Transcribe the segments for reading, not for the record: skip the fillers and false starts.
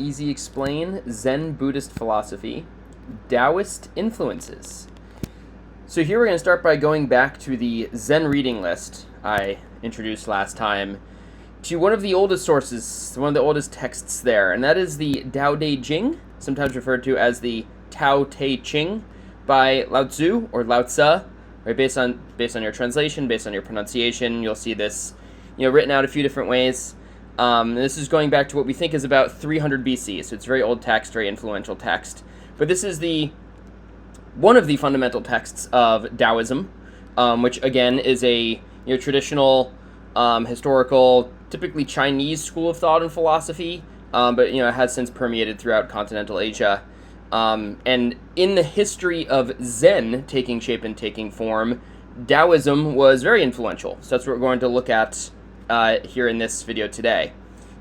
Easy Explain, Zen Buddhist Philosophy, Daoist Influences. So here we're going to start by going back to the Zen reading list I introduced last time, to one of the oldest sources, one of the oldest texts there, and that is the Dao De Jing, sometimes referred to as the Tao Te Ching, by Lao Tzu or Lao Tzu. Right, based on your translation, based on your pronunciation, you'll see this, written out a few different ways. This is going back to what we think is about 300 BC, so it's very old text, very influential text. But this is one of the fundamental texts of Taoism, which again is a traditional, historical, typically Chinese school of thought and philosophy, but it has since permeated throughout continental Asia. And in the history of Zen taking shape and taking form, Taoism was very influential. So that's what we're going to look at here in this video today.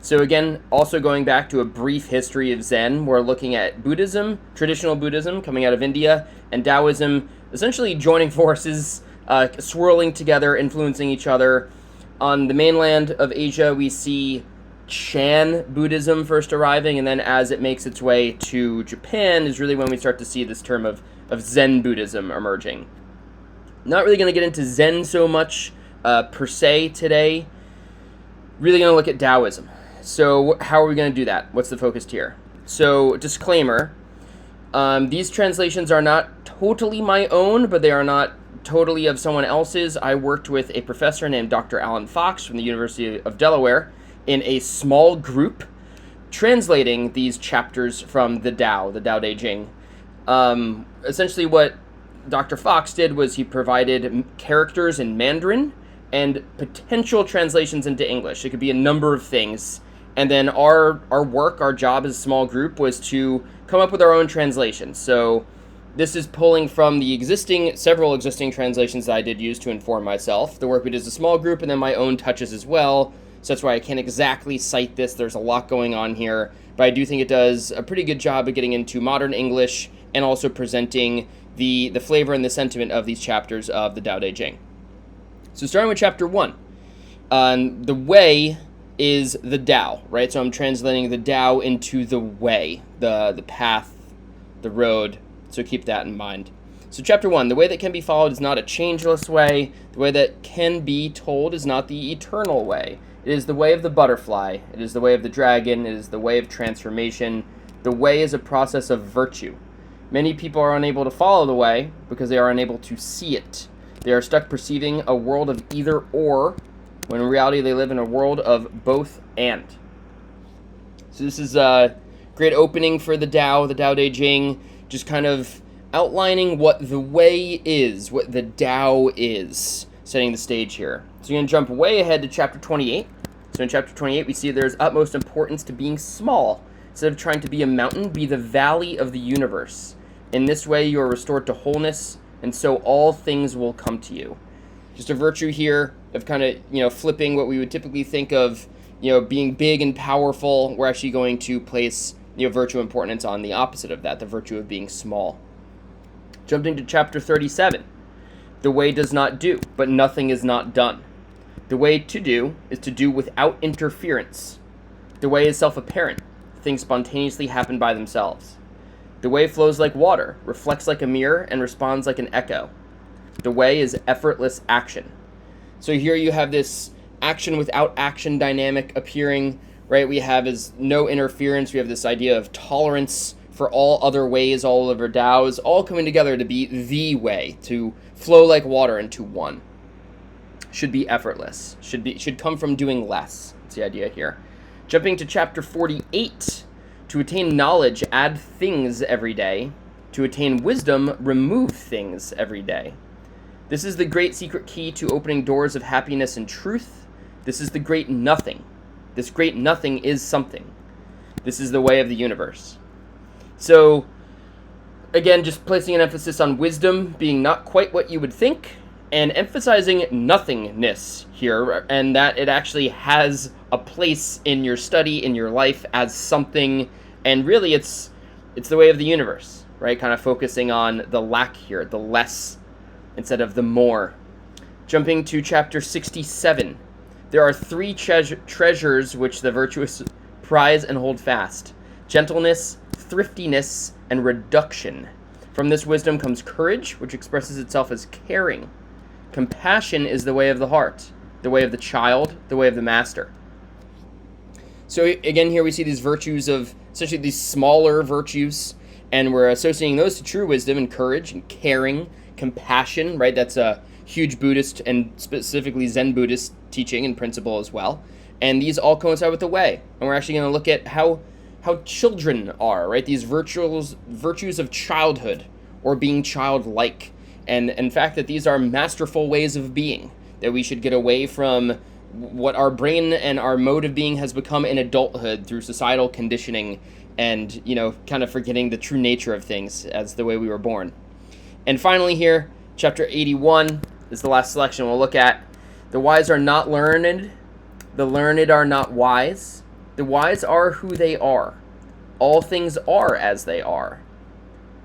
So again, also going back to a brief history of Zen, we're looking at Buddhism, traditional Buddhism coming out of India, and Taoism essentially joining forces, swirling together, influencing each other. On the mainland of Asia, we see Chan Buddhism first arriving, and then as it makes its way to Japan is really when we start to see this term of Zen Buddhism emerging. Not really going to get into Zen so much per se today. Really going to look at Taoism. So how are we going to do that? What's the focus here? So disclaimer, these translations are not totally my own, but they are not totally of someone else's. I worked with a professor named Dr. Alan Fox from the University of Delaware in a small group, translating these chapters from the Dao De Jing. Essentially what Dr. Fox did was he provided characters in Mandarin and potential translations into English. It could be a number of things. And then our job as a small group was to come up with our own translations. So this is pulling from the several existing translations that I did use to inform myself. The work we did as a small group, and then my own touches as well. So that's why I can't exactly cite this. There's a lot going on here, but I do think it does a pretty good job of getting into modern English and also presenting the flavor and the sentiment of these chapters of the Dao De Jing. So starting with chapter 1, the way is the Tao, right? So I'm translating the Tao into the way, the path, the road. So keep that in mind. So chapter 1, the way that can be followed is not a changeless way. The way that can be told is not the eternal way. It is the way of the butterfly. It is the way of the dragon. It is the way of transformation. The way is a process of virtue. Many people are unable to follow the way because they are unable to see it. They are stuck perceiving a world of either or, when in reality they live in a world of both and. So this is a great opening for the Tao De Jing, just kind of outlining what the way is, what the Tao is, setting the stage here. So you're going to jump way ahead to chapter 28. So in chapter 28, we see there's utmost importance to being small. Instead of trying to be a mountain, be the valley of the universe. In this way, you are restored to wholeness, and so all things will come to you. Just a virtue here of kind of, flipping what we would typically think of, being big and powerful. We're actually going to place, virtue importance on the opposite of that, the virtue of being small. Jumping to chapter 37. The way does not do, but nothing is not done. The way to do is to do without interference. The way is self-apparent. Things spontaneously happen by themselves. The way flows like water, reflects like a mirror, and responds like an echo. The way is effortless action. So here you have this action without action dynamic appearing, right? We have is no interference. We have this idea of tolerance for all other ways, all other Taos, all coming together to be the way, to flow like water into one. Should be effortless. Should come from doing less. That's the idea here. Jumping to chapter 48. To attain knowledge, add things every day. To attain wisdom, remove things every day. This is the great secret key to opening doors of happiness and truth. This is the great nothing. This great nothing is something. This is the way of the universe. So, again, just placing an emphasis on wisdom being not quite what you would think, and emphasizing nothingness here, and that it actually has a place in your study, in your life, as something, and really it's the way of the universe, right? Kind of focusing on the lack here, the less, instead of the more. Jumping to chapter 67. There are three treasures which the virtuous prize and hold fast: gentleness, thriftiness, and reduction. From this wisdom comes courage, which expresses itself as caring. Compassion is the way of the heart, the way of the child, the way of the master. So again, here we see these virtues of, essentially these smaller virtues, and we're associating those to true wisdom and courage and caring, compassion, right? That's a huge Buddhist and specifically Zen Buddhist teaching and principle as well. And these all coincide with the way. And we're actually going to look at how children are, right? These virtues of childhood or being childlike. And in fact, that these are masterful ways of being, that we should get away from what our brain and our mode of being has become in adulthood through societal conditioning and, kind of forgetting the true nature of things as the way we were born. And finally here, chapter 81 is the last selection we'll look at. The wise are not learned. The learned are not wise. The wise are who they are. All things are as they are.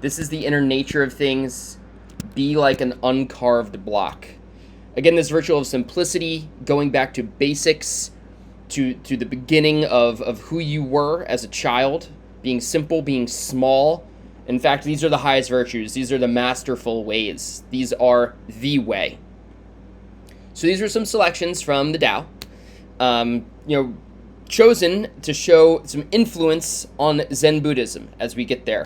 This is the inner nature of things. Be like an uncarved block. Again, this virtue of simplicity, going back to basics, to the beginning of who you were as a child, being simple, being small. In fact, these are the highest virtues. These are the masterful ways. These are the way. So these are some selections from the Tao, chosen to show some influence on Zen Buddhism as we get there.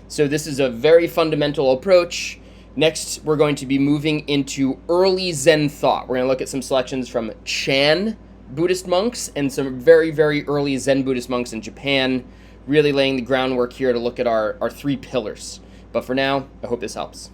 So this is a very fundamental approach. Next, we're going to be moving into early Zen thought. We're going to look at some selections from Chan Buddhist monks and some very, very early Zen Buddhist monks in Japan, really laying the groundwork here to look at our three pillars. But for now, I hope this helps.